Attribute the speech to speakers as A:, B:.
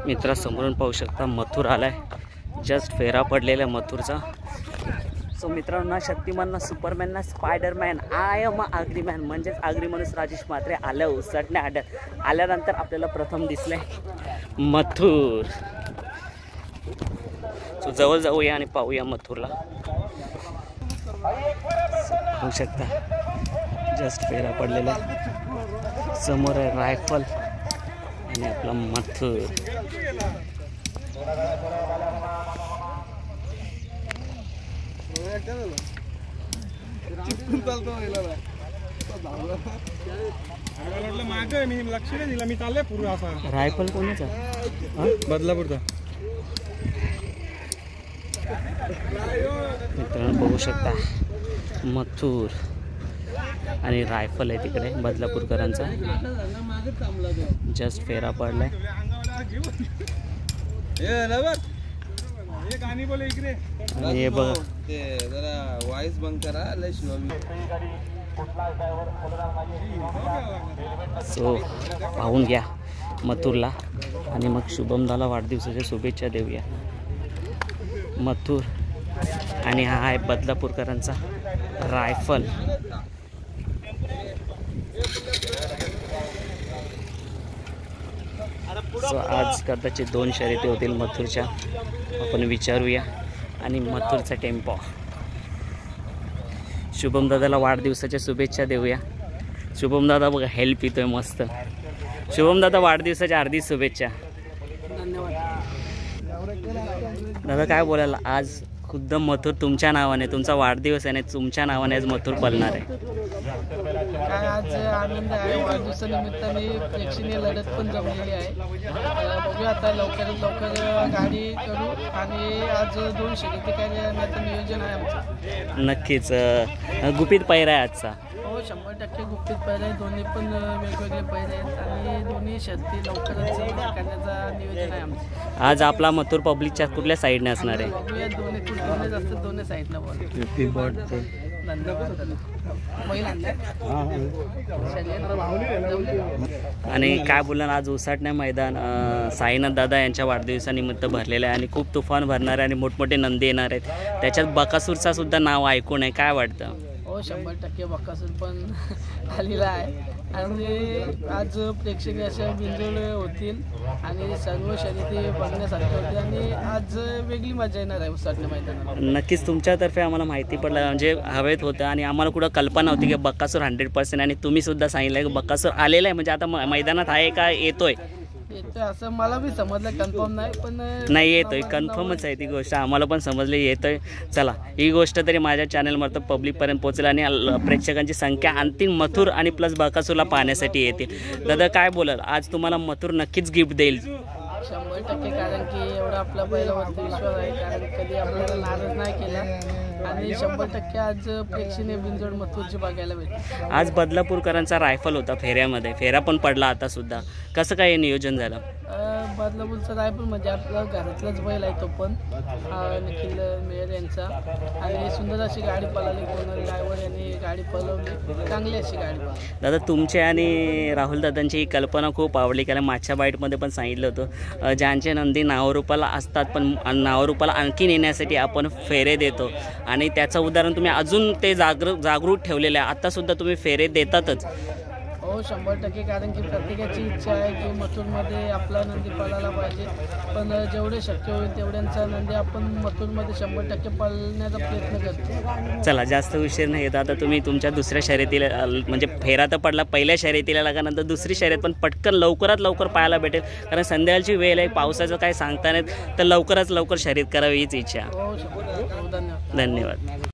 A: मित्रा समोरून पाहू शकता मथुर आलाय, जस्ट फेरा पडलेला मथुरचा। सो मित्रांनो, ना शक्तिमान ना सुपरमॅन ना स्पायडरमॅन, आय एम आग्रीमॅन म्हणजेच आगरी माणूस राजेश म्हात्रे आलं उसटण्या आल्यानंतर आपल्याला प्रथम दिसले मथुर। सो जवळ जाऊया आणि पाहूया मथुरला। पाहू शकता जस्ट फेरा पडलेला, समोर आहे रायफल आणि आपला मथुर। रायफल कोणाचा?
B: बदलापूरचा।
A: मित्रांनो बघू शकता मथुर आणि रायफल आहे तिकडे बदलापूरकरांचा, जस्ट फेरा पडलाय। हे बघा,
B: वॉइस बंद करा, लय स्लो।
A: सो पाहून घ्या मथुरला आणि मग शुभमदाला वाढदिवसाच्या शुभेच्छा देऊया। मथुर आणि हा आहे बदलापूरकरांचा रायफल। सो आज कदाचित 2 शर्यती होतील मथुरच्या, आपण विचारूया। आणि मथुरचा टेम्पो, शुभम दादाला वाढदिवसाच्या शुभेच्छा देऊया। शुभम दादा बघा हेल्प पितोय मस्त। शुभम दादा वाढदिवसाच्या हार्दिक शुभेच्छा। दादा काय बोलायला, आज खुद्द मथुर तुमच्या नावाने, तुमचा वाढदिवस आहे, तुमच्या नावाने आज मथुर पळणार आहे।
C: काय आज आनंद आहे, वाढदिवसानिमित्ताने प्रेक्षणीय लढत पण जमलेली आहे। बघूया आता लवकरात लवकर गाडी करू आणि आज 2 शर्यती करण्याचं नियोजन आहे आमचं।
A: नक्कीच गुपित पायरा आहे आजचा।
C: हो 100% गुपित पायरा आहे, दोन्ही पण वेगवेगळे पायरे आहेत आणि दोन्ही शर्यती लवकरच करण्याचा नियोजन आहे आमचं।
A: आज आपला मथुर पब्लिकच्या कुठल्या साईडने असणार आहे?
C: बघूया, दोन्ही असतात, दोन्ही साईडला
A: आणि काय बोलणार, आज उसाटण्या मैदान साईनाथ दादा यांच्या वाढदिवसानिमित्त भरलेलं आहे आणि खूप तुफान भरणार आहे आणि मोठमोठे नंदी येणार आहेत। त्याच्यात बकासूरचा सुद्धा नाव ऐकून आहे, काय वाटतं?
C: हो 100% बकासूर पण आलेला आहे आणि आज प्रेक्षणीय अशा बिंजोड होतील आणि सर्व शर्यती बघण्यासारखी होतील आणि आज वेगळी मजा येणार आहे उसाटण्या मैदानात।
A: नक्कीच तुमच्यातर्फे आम्हाला माहिती पडलं, म्हणजे हवेत होतं आणि आम्हाला कुठं कल्पना होती की बकासूर 100% आणि तुम्ही सुद्धा सांगितलं की बकासूर आलेला आहे, म्हणजे आता मैदानात आहे का येतोय?
C: येतोय असं मला बी समजलं, कन्फर्म नाही पण
A: नाही येतोय, कन्फर्मच आहे ती गोष्ट, आम्हाला पण समजली येतोय। चला ही गोष्ट तरी माझ्या चॅनलवर पब्लिकपर्यंत पोहोचेल आणि प्रेक्षकांची संख्या आणखी मथुर आणि प्लस बकासूरला पाहण्यासाठी येतील। दादा काय बोलाल, आज तुम्हाला मथुर नक्कीच गिफ्ट देईल?
C: 100% कारण की एवढा आपला पहिल्यावरती विश्वास आहे, कारण कधी आपल्याला नाराज नाही केला आणि 100% आज प्रेक्षणीय बिंजोड मथुरची बघायला भेटते।
A: आज बदलापूरकरांचा रायफल होता फेऱ्यामध्ये, फेरा पण पडला आता सुद्धा, कसं काय नियोजन झालं?
C: बदलापूरचा रायफल म्हणजे आपलं घरातलाच बैल आहे तो पण, निखिल मेयर यांचा, आणि सुंदर अशी गाडी पळाली, कोणाला ड्रायव्हर यांनी गाडी पळवली, चांगली अशी गाडी।
A: दादा तुमचे आणि राहुल दादांची ही कल्पना खूप आवडली, कारण मागच्या बाईटमध्ये पण सांगितलं होतं ज्यांचे नंदी नावरूपाला असतात पण नावरूपाला आणखी नेण्यासाठी आपण फेरे देतो आणि त्याचं उदाहरण तुम्ही अजून ते जागरूक ठेवलेलं आहे, आत्तासुद्धा तुम्ही फेरे देतातच।
C: हो 100%, कारण की प्रत्येकाची इच्छा आहे की मथुरमध्ये आपला नंदी पळायला पाहिजे, पण जेवढे शक्य होईल तेवढ्यांचा नंदी आपण मथुरमध्ये 100% पळण्याचा प्रयत्न करतो।
A: चला जास्त उशीर नाही येत, आता तुम्ही तुमच्या दुसऱ्या शर्यतीला, म्हणजे फेरा तर पडला पहिल्या शर्यतीला लागल्यानंतर दुसरी शर्यत पण पटकन लवकरात लवकर पाहायला भेटेल, कारण संध्याकाळची वेळ आहे, पावसाचं काय सांगता नाही, तर लवकरात लवकर शर्यत करावी हीच इच्छा।
C: हो 100%, धन्यवाद।
A: धन्यवाद।